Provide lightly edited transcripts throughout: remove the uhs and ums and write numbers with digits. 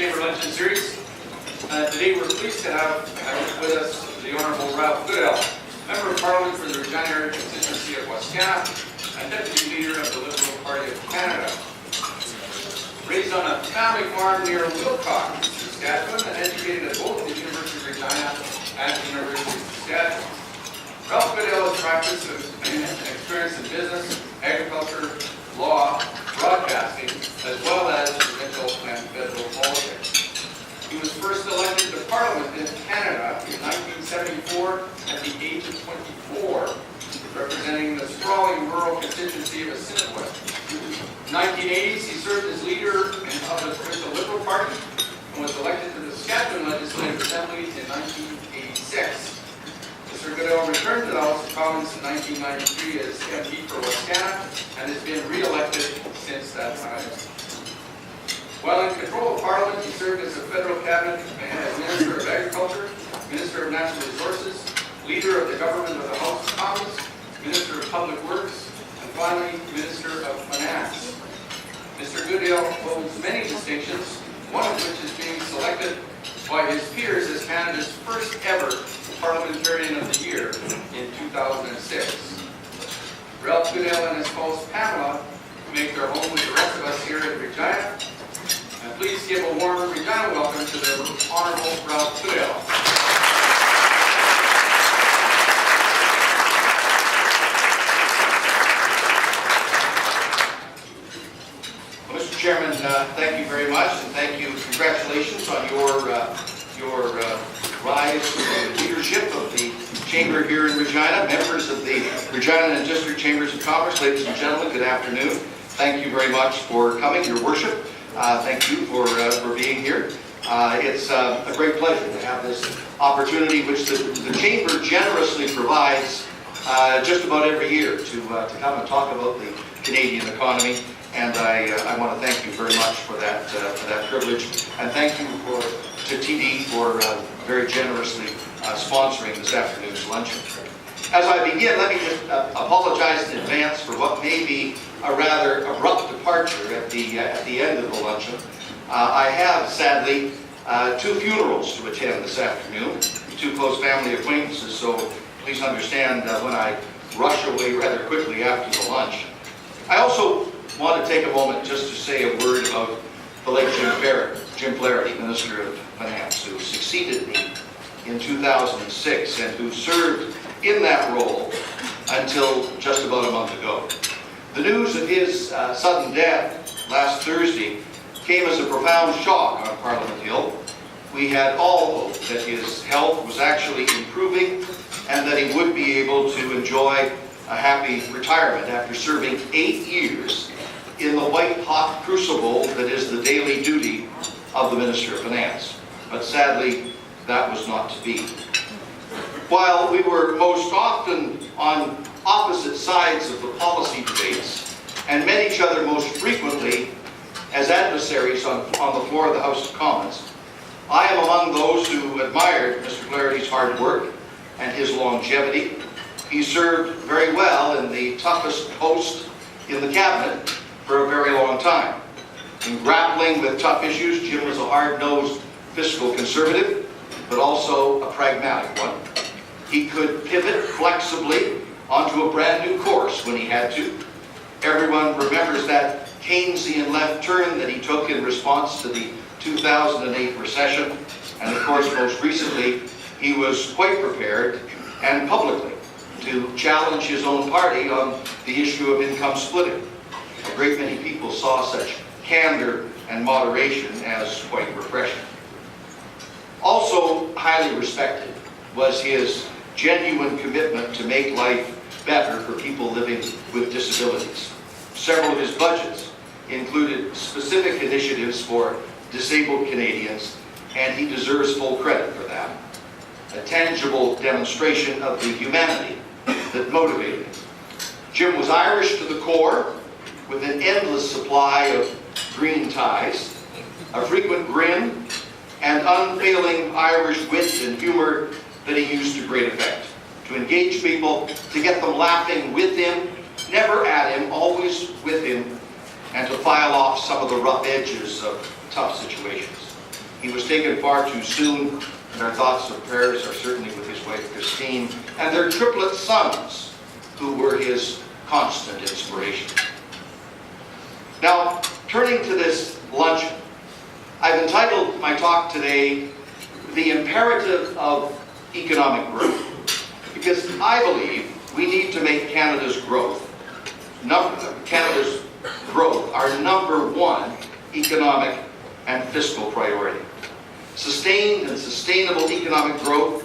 Chamber Luncheon Series. Today we're pleased to have with us the Honourable Goodale, Member of Parliament for the Regina area constituency of Wascana and Deputy Leader of the Liberal Party of Canada. Raised on a family farm near Wilcox, Saskatchewan, and educated at both the University of Regina and the University of Saskatchewan. Goodale has practiced and experience in business, agriculture, law, broadcasting, as well as provincial and federal politics. He was first elected to Parliament in Canada in 1974 at the age of 24, representing the sprawling rural constituency of Assiniboine. In the 1980s, he served as leader of the provincial Liberal Party and was elected to the Saskatchewan Legislative Assembly in 1986. Mr. Goodale returned to the House of Commons in 1993 as MP for Wascana and has been re-elected since that time. While in control of Parliament, he served as a federal cabinet as Minister of Agriculture, Minister of Natural Resources, Leader of the Government of the House of Commons, Minister of Public Works, and finally, Minister of Finance. Mr. Goodale holds many distinctions, one of which is being selected by his peers as Canada's first ever Parliamentarian of the Year in 2006. Ralph Goodale and his spouse Pamela make their home with the rest of us here at Regina. And please give a warm Regina welcome to the Honourable Ralph Goodale. Well, Mr. Chairman, thank you very much, and thank you. Congratulations on your rise to the leadership of the Chamber here in Regina. Members of the Regina and District Chambers of Commerce, ladies and gentlemen, good afternoon. Thank you very much for coming, Your Worship. Thank you for being here. It's a great pleasure to have this opportunity, which the Chamber generously provides just about every year to come and talk about the Canadian economy. And I want to thank you very much for that privilege. And thank you to TD for very generously sponsoring this afternoon's luncheon. As I begin, let me just apologize in advance for what may be a rather abrupt departure at the end of the luncheon. I have, sadly, two funerals to attend this afternoon, two close family acquaintances, so please understand when I rush away rather quickly after the lunch. I also want to take a moment just to say a word about the late Jim Flaherty, Minister of Finance, who succeeded me in 2006 and who served in that role until just about a month ago. The news of his sudden death last Thursday came as a profound shock on Parliament Hill. We had all hoped that his health was actually improving and that he would be able to enjoy a happy retirement after serving 8 years in the white-hot crucible that is the daily duty of the Minister of Finance. But sadly, that was not to be. While we were most often on opposite sides of the policy debates and met each other most frequently as adversaries on the floor of the House of Commons, I am among those who admired Mr. Flaherty's hard work and his longevity. He served very well in the toughest post in the cabinet for a very long time. In grappling with tough issues, Jim was a hard-nosed fiscal conservative, but also a pragmatic one. He could pivot flexibly onto a brand new course when he had to. Everyone remembers that Keynesian left turn that he took in response to the 2008 recession. And of course, most recently, he was quite prepared and publicly to challenge his own party on the issue of income splitting. A great many people saw such candor and moderation as quite refreshing. Also highly respected was his genuine commitment to make life better for people living with disabilities. Several of his budgets included specific initiatives for disabled Canadians, and he deserves full credit for that. A tangible demonstration of the humanity that motivated him. Jim was Irish to the core, with an endless supply of green ties, a frequent grin, and unfailing Irish wit and humor that he used to great effect. To engage people, to get them laughing with him, never at him, always with him, and to file off some of the rough edges of tough situations. He was taken far too soon, and our thoughts and prayers are certainly with his wife Christine and their triplet sons, who were his constant inspiration. Now, turning to this luncheon, I've entitled my talk today, "The Imperative of Economic Growth," because I believe we need to make Canada's growth our number one economic and fiscal priority. Sustained and sustainable economic growth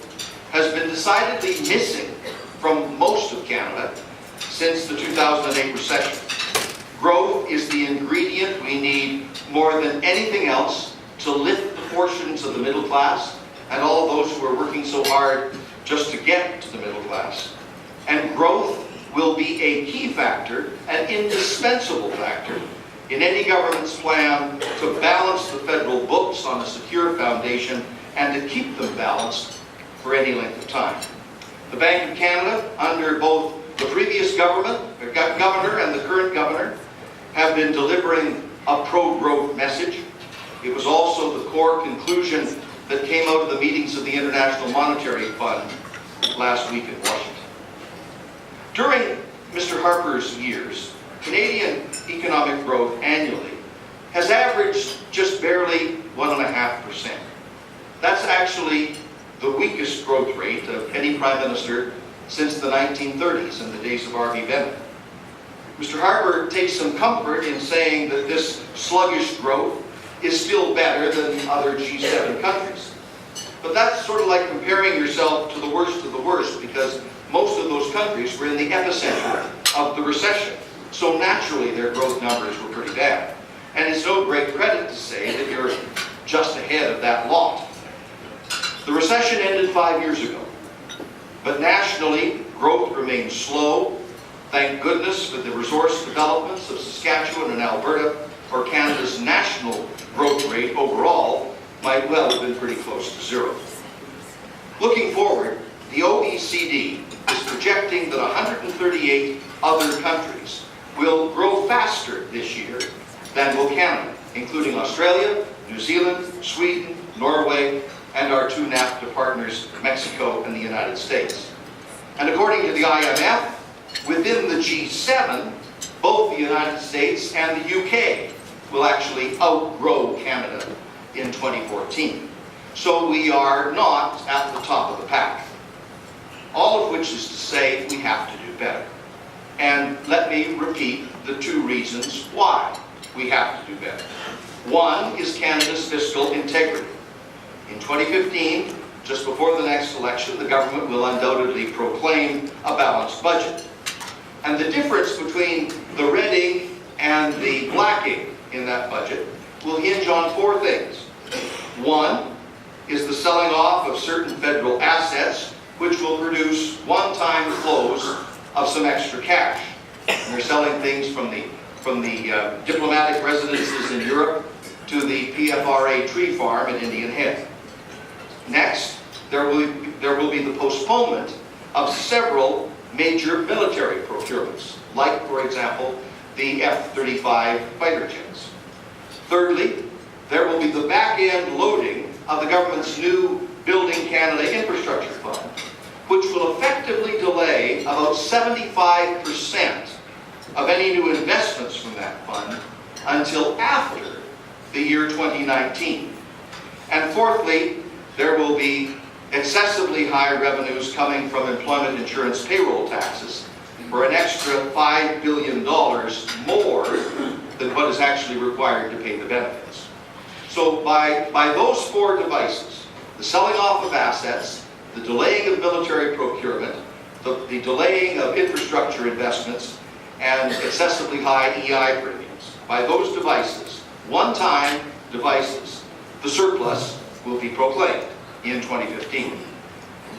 has been decidedly missing from most of Canada since the 2008 recession. Growth is the ingredient we need more than anything else to lift the portions of the middle class and all those who are working so hard just to get to the middle class. And growth will be a key factor, an indispensable factor, in any government's plan to balance the federal books on a secure foundation and to keep them balanced for any length of time. The Bank of Canada, under both the previous governor and the current governor, have been delivering a pro-growth message. It was also the core conclusion that came out of the meetings of the International Monetary Fund last week in Washington. During Mr. Harper's years, Canadian economic growth annually has averaged just barely 1.5%. That's actually the weakest growth rate of any Prime Minister since the 1930s in the days of R.V. Bennett. Mr. Harper takes some comfort in saying that this sluggish growth is still better than other G7 countries. But that's sort of like comparing yourself to the worst of the worst, because most of those countries were in the epicenter of the recession. So naturally their growth numbers were pretty bad. And it's no great credit to say that you're just ahead of that lot. The recession ended 5 years ago. But nationally, growth remains slow. Thank goodness for the resource developments of Saskatchewan and Alberta, or Canada's national growth rate overall might well have been pretty close to zero. Looking forward, the OECD is projecting that 138 other countries will grow faster this year than will Canada, including Australia, New Zealand, Sweden, Norway, and our two NAFTA partners, Mexico and the United States. And according to the IMF, within the G7, both the United States and the UK will actually outgrow Canada in 2014. So we are not at the top of the pack. All of which is to say we have to do better. And let me repeat the two reasons why we have to do better. One is Canada's fiscal integrity. In 2015, just before the next election, the government will undoubtedly proclaim a balanced budget. And the difference between the red ink and the black ink in that budget will hinge on four things. One is the selling off of certain federal assets, which will produce one-time flows of some extra cash. And they're selling things from the diplomatic residences in Europe to the PFRA tree farm at Indian Head. Next, there will be the postponement of several major military procurements, like, for example, the F-35 fighter jets. Thirdly, there will be the back-end loading of the government's new Building Canada Infrastructure Fund, which will effectively delay about 75% of any new investments from that fund until after the year 2019. And fourthly, there will be excessively high revenues coming from employment insurance payroll taxes for an extra $5 billion more than what is actually required to pay the benefits. So by those four devices, the selling off of assets, the delaying of military procurement, the delaying of infrastructure investments, and excessively high EI premiums, by those devices, one-time devices, the surplus will be proclaimed in 2015.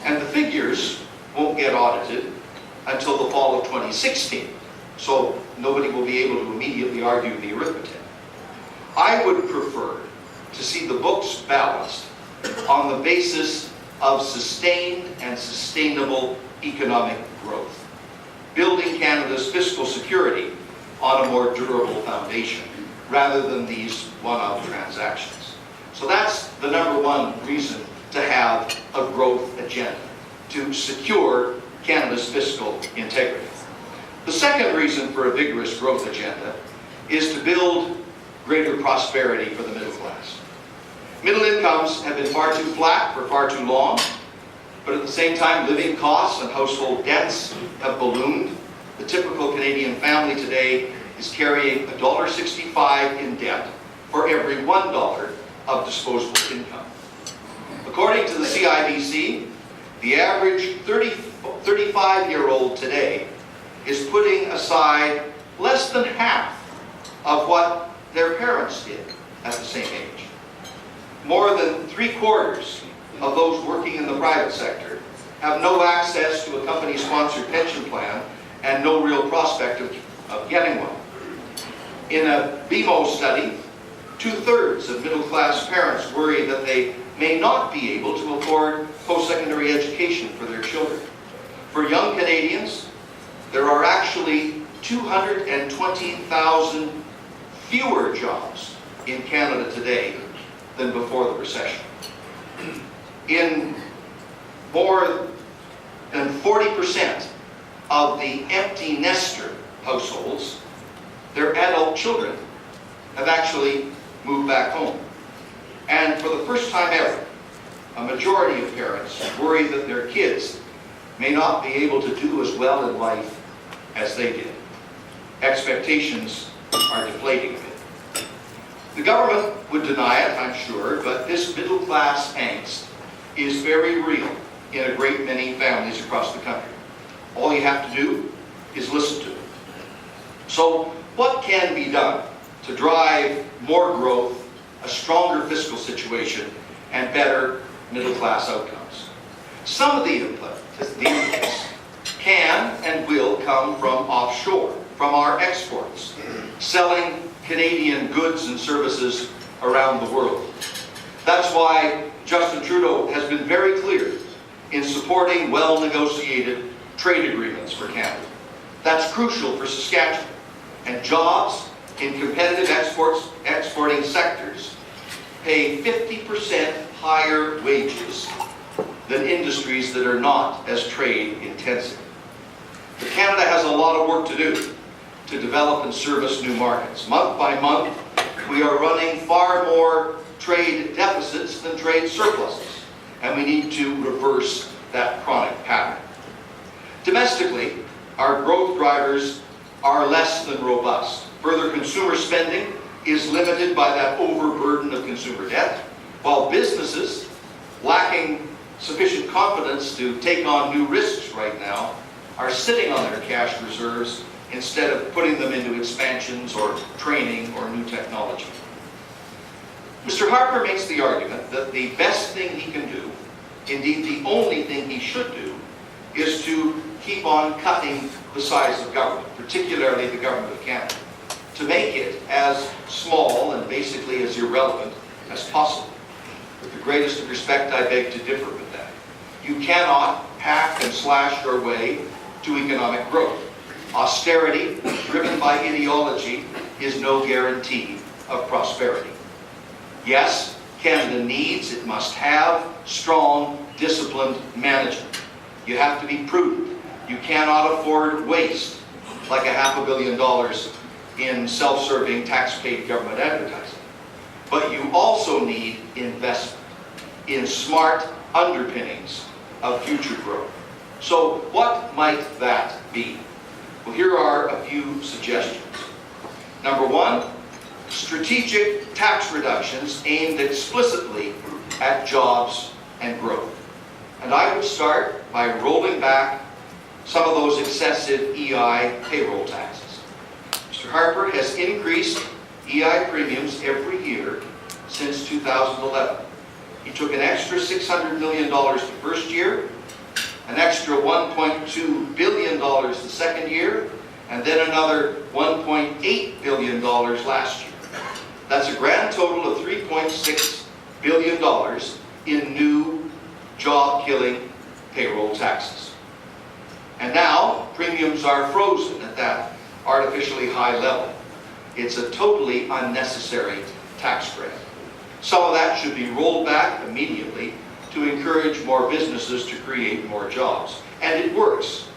And the figures won't get audited until the fall of 2016, so nobody will be able to immediately argue the arithmetic. I would prefer to see the books balanced on the basis of sustained and sustainable economic growth, building Canada's fiscal security on a more durable foundation, rather than these one-off transactions. So that's the number one reason to have a growth agenda, to secure Canada's fiscal integrity. The second reason for a vigorous growth agenda is to build greater prosperity for the middle class. Middle incomes have been far too flat for far too long, but at the same time, living costs and household debts have ballooned. The typical Canadian family today is carrying $1.65 in debt for every $1 of disposable income. According to the CIBC, the average 35-year-old today is putting aside less than half of what their parents did at the same age. More than 3/4 of those working in the private sector have no access to a company-sponsored pension plan and no real prospect of getting one. In a BMO study, 2/3 of middle-class parents worry that they may not be able to afford post-secondary education for their children. For young Canadians, there are actually 220,000 fewer jobs in Canada today than before the recession. In more than 40% of the empty nester households, their adult children have actually moved back home. And for the first time ever, a majority of parents worry that their kids may not be able to do as well in life as they did. Expectations are deflating a bit. The government would deny it, I'm sure, but this middle-class angst is very real in a great many families across the country. All you have to do is listen to it. So what can be done to drive more growth, a stronger fiscal situation, and better middle-class outcomes? Some of the inputs can and will come from offshore, from our exports, selling Canadian goods and services around the world. That's why Justin Trudeau has been very clear in supporting well-negotiated trade agreements for Canada. That's crucial for Saskatchewan, and jobs in competitive exporting sectors pay 50% higher wages than industries that are not as trade intensive. But Canada has a lot of work to do to develop and service new markets. Month by month, we are running far more trade deficits than trade surpluses, and we need to reverse that chronic pattern. Domestically, our growth drivers are less than robust. Further consumer spending is limited by that overburden of consumer debt, while businesses, lacking sufficient confidence to take on new risks right now, are sitting on their cash reserves instead of putting them into expansions or training or new technology. Mr. Harper makes the argument that the best thing he can do, indeed the only thing he should do, is to keep on cutting the size of government, particularly the Government of Canada, to make it as small and basically as irrelevant as possible. With the greatest of respect, I beg to differ with that. You cannot hack and slash your way to economic growth. Austerity, driven by ideology, is no guarantee of prosperity. Yes, Canada needs, it must have, strong, disciplined management. You have to be prudent. You cannot afford waste, like $500 million in self-serving, tax-paid government advertising. But you also need investment in smart underpinnings of future growth. So what might that be? Well, here are a few suggestions. Number one, strategic tax reductions aimed explicitly at jobs and growth. And I would start by rolling back some of those excessive EI payroll taxes. Mr. Harper has increased EI premiums every year since 2011. He took an extra $600 million the first year, an extra $1.2 billion the second year, and then another $1.8 billion last year. That's a grand total of $3.6 billion in new job-killing payroll taxes. And now, premiums are frozen at that artificially high level. It's a totally unnecessary tax grant. Some of that should be rolled back immediately to encourage more businesses to create more jobs. And it works.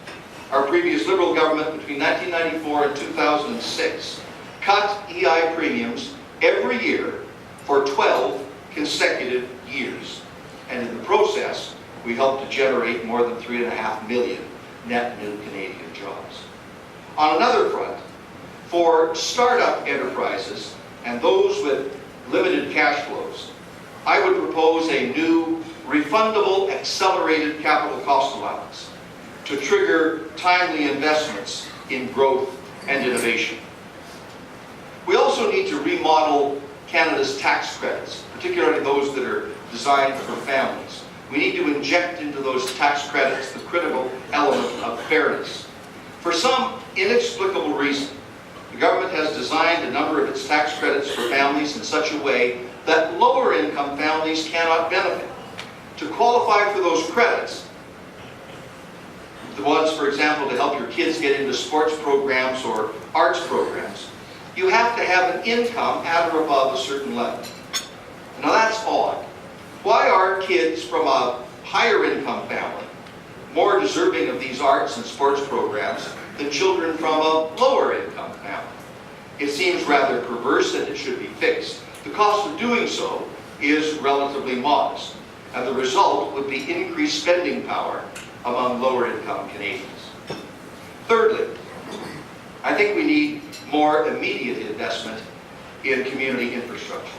Our previous Liberal government between 1994 and 2006 cut EI premiums every year for 12 consecutive years. And in the process, we helped to generate more than 3.5 million net new Canadian jobs. On another front, for startup enterprises and those with limited cash flows, I would propose a new refundable accelerated capital cost allowance to trigger timely investments in growth and innovation. We also need to remodel Canada's tax credits, particularly those that are designed for families. We need to inject into those tax credits the critical element of fairness. For some inexplicable reason, the government has designed a number of its tax credits for families in such a way that lower income families cannot benefit. To qualify for those credits, the ones, for example, to help your kids get into sports programs or arts programs, you have to have an income at or above a certain level. Now that's odd. Why are kids from a higher income family more deserving of these arts and sports programs than children from a lower income family? It seems rather perverse and it should be fixed. The cost of doing so is relatively modest, and the result would be increased spending power among lower income Canadians. Thirdly, I think we need more immediate investment in community infrastructure.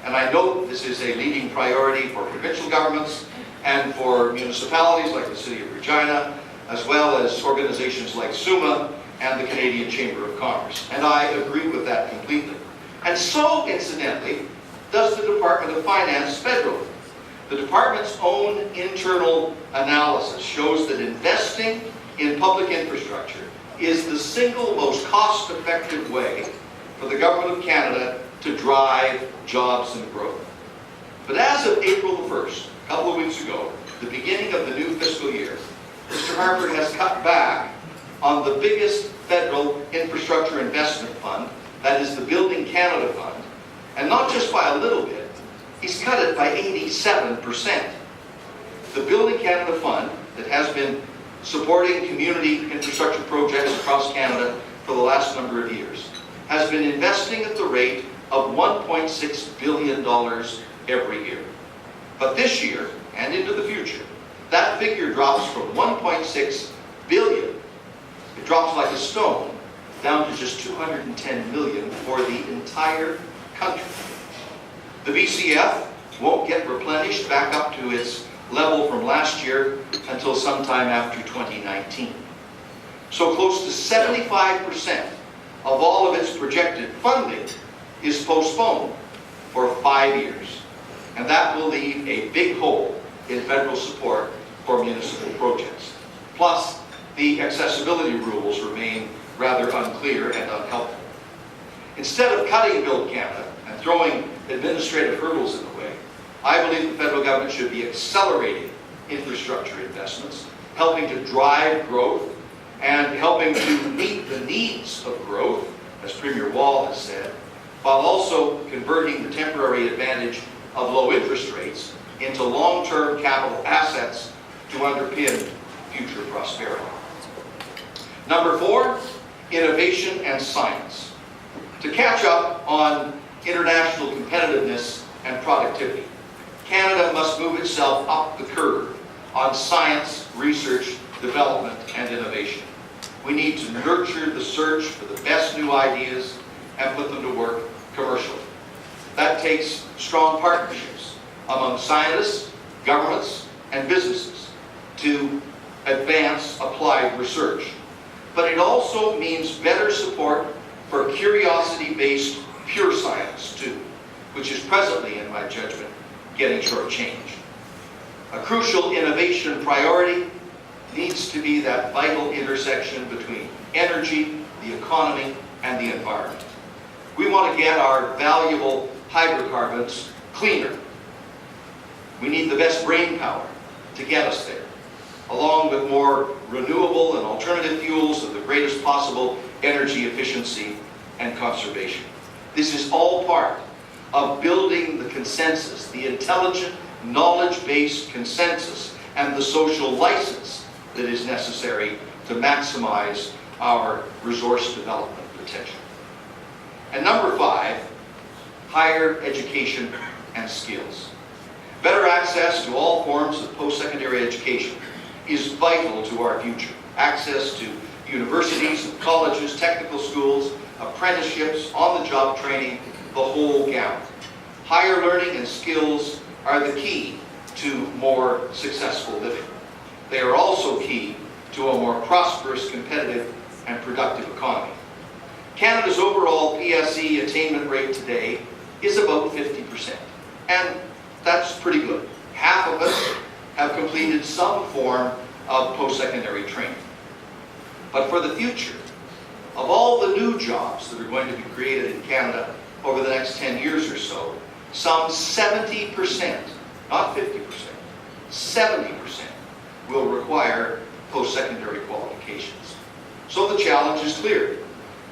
And I know this is a leading priority for provincial governments and for municipalities like the City of Regina, as well as organizations like SUMA and the Canadian Chamber of Commerce. And I agree with that completely. And so, incidentally, does the Department of Finance federally. The department's own internal analysis shows that investing in public infrastructure is the single most cost-effective way for the Government of Canada to drive jobs and growth. But as of April the 1st, a couple of weeks ago, the beginning of the new fiscal year, Mr. Harper has cut back on the biggest federal infrastructure investment fund, that is the Building Canada Fund, and not just by a little bit, he's cut it by 87%. The Building Canada Fund, that has been supporting community infrastructure projects across Canada for the last number of years, has been investing at the rate of $1.6 billion every year. But this year, and into the future, that figure drops from 1.6 billion, it drops like a stone, down to just 210 million for the entire country. The BCF won't get replenished back up to its level from last year until sometime after 2019. So close to 75% of all of its projected funding is postponed for 5 years. And that will leave a big hole in federal support for municipal projects. Plus, the accessibility rules remain rather unclear and unhelpful. Instead of cutting Build Canada and throwing administrative hurdles in the way, I believe the federal government should be accelerating infrastructure investments, helping to drive growth, and helping to meet the needs of growth, as Premier Wall has said, while also converting the temporary advantage of low interest rates into long-term capital assets to underpin future prosperity. Number 4, innovation and science. To catch up on international competitiveness and productivity, Canada must move itself up the curve on science, research, development, and innovation. We need to nurture the search for the best new ideas and put them to work commercially. That takes strong partnerships among scientists, governments, and businesses to advance applied research. But it also means better support for curiosity-based pure science, too, which is presently, in my judgment, getting shortchanged. A crucial innovation priority needs to be that vital intersection between energy, the economy, and the environment. We want to get our valuable hydrocarbons cleaner. We need the best brain power to get us there, along with more renewable and alternative fuels of the greatest possible energy efficiency and conservation. This is all part of building the consensus, the intelligent, knowledge-based consensus, and the social license that is necessary to maximize our resource development potential. And number 5, higher education and skills. Better access to all forms of post-secondary education is vital to our future. Access to universities, colleges, technical schools, apprenticeships, on-the-job training, the whole gamut. Higher learning and skills are the key to more successful living. They are also key to a more prosperous, competitive, and productive economy. Canada's overall PSE attainment rate today is about 50%, and that's pretty good. Half of us have completed some form of post-secondary training. But for the future, of all the new jobs that are going to be created in Canada over the next 10 years or so, some 70%, not 50%, 70% will require post-secondary qualifications. So the challenge is clear.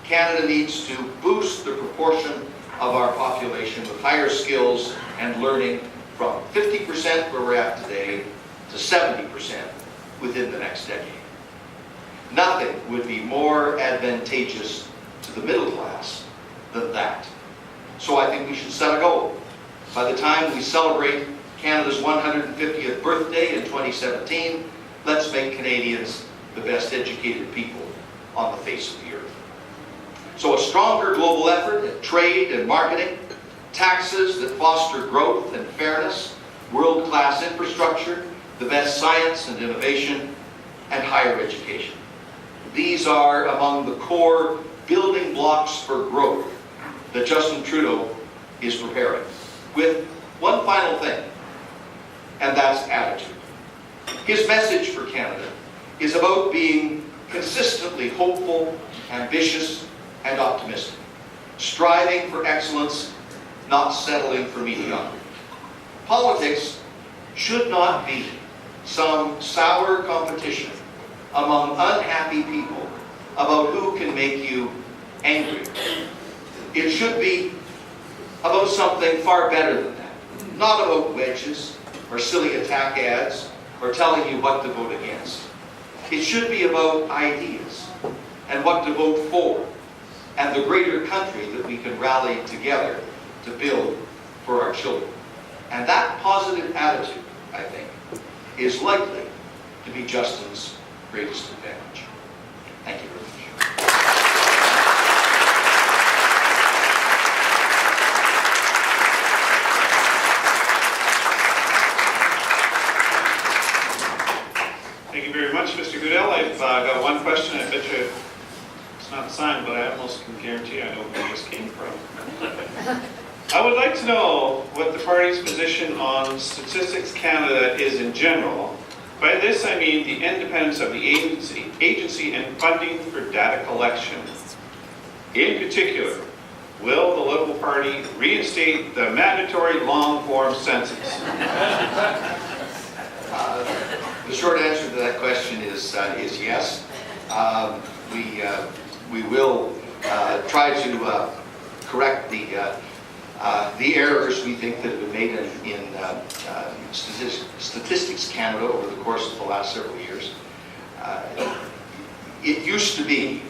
Canada needs to boost the proportion of our population with higher skills and learning from 50% where we're at today to 70% within the next decade. Nothing would be more advantageous to the middle class than that. So I think we should set a goal. By the time we celebrate Canada's 150th birthday in 2017, let's make Canadians the best educated people on the face of the earth. So a stronger global effort at trade and marketing, taxes that foster growth and fairness, world-class infrastructure, the best science and innovation, and higher education. These are among the core building blocks for growth that Justin Trudeau is preparing. With one final thing, and that's attitude. His message for Canada is about being consistently hopeful, ambitious, and optimistic. Striving for excellence, not settling for mediocrity. Politics should not be some sour competition among unhappy people about who can make you angry. It should be about something far better than that. Not about wedges or silly attack ads or telling you what to vote against. It should be about ideas and what to vote for and the greater country that we can rally together to build for our children. And that positive attitude, I think, is likely to be Justin's greatest advantage. Thank you very much. Thank you very much, Mr. Goodale. I've got one question. I bet you it's not signed, but I almost can guarantee I know where this came from. I would like to know what the party's position on Statistics Canada is in general. By this I mean the independence of the agency and funding for data collection. In particular, will the Liberal Party reinstate the mandatory long-form census? The short answer to that question is yes. We will try to correct the errors we think that have been made in Statistics Canada over the course of the last several years. It used to be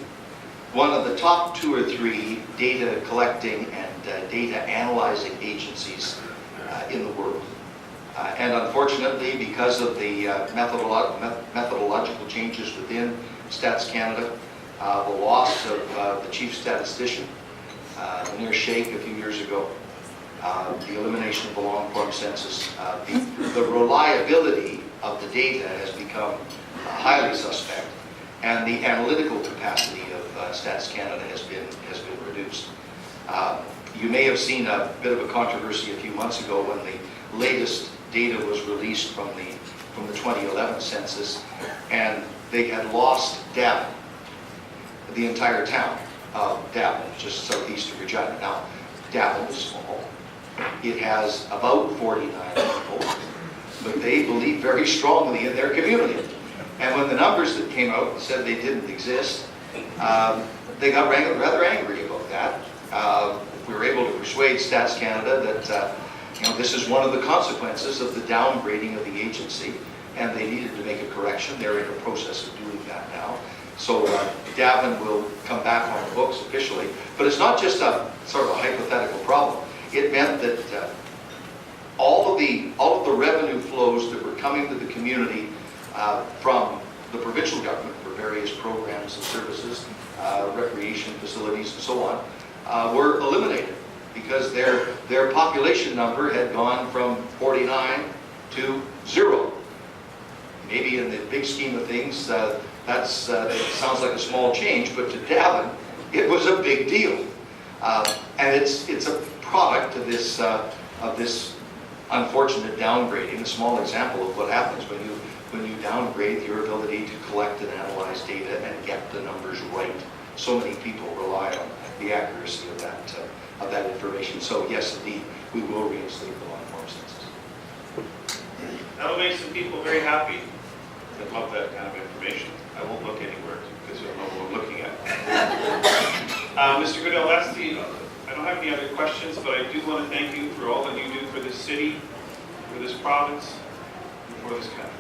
one of the top 2 or 3 data collecting and data analyzing agencies in the world. And unfortunately, because of the methodological changes within Stats Canada, the loss of the chief statistician, near Shake a few years ago, the elimination of the long-form census, the reliability of the data has become highly suspect, and the analytical capacity of Stats Canada has been reduced. You may have seen a bit of a controversy a few months ago when the latest data was released from the 2011 census, and they had lost Davin, the entire town of Davin, just southeast of Regina. Now, Davin is small. It has about 49 people, but they believe very strongly in their community. And when the numbers that came out said they didn't exist, they got rather angry about that. we were able to persuade Stats Canada that this is one of the consequences of the downgrading of the agency, and they needed to make a correction. They're in the process of doing that now. So Davin will come back on the books officially. But it's not just a sort of a hypothetical problem. It meant that all of the revenue flows that were coming to the community from the provincial government for various programs and services, recreation facilities and so on, were eliminated because their population number had gone from 49 to 0. Maybe in the big scheme of things, that sounds like a small change, but to Davin, it was a big deal. And it's a product of this unfortunate downgrading, a small example of what happens when you downgrade your ability to collect and analyze data and get the numbers right. So many people rely on the accuracy of that information. So yes, indeed, we will reinstate the long-form census. That'll make some people very happy that love that kind of information. I won't look anywhere because you'll know what we're looking at. Mr. Goodale, I don't have any other questions, but I do want to thank you for all that you do for this city, for this province, and for this country.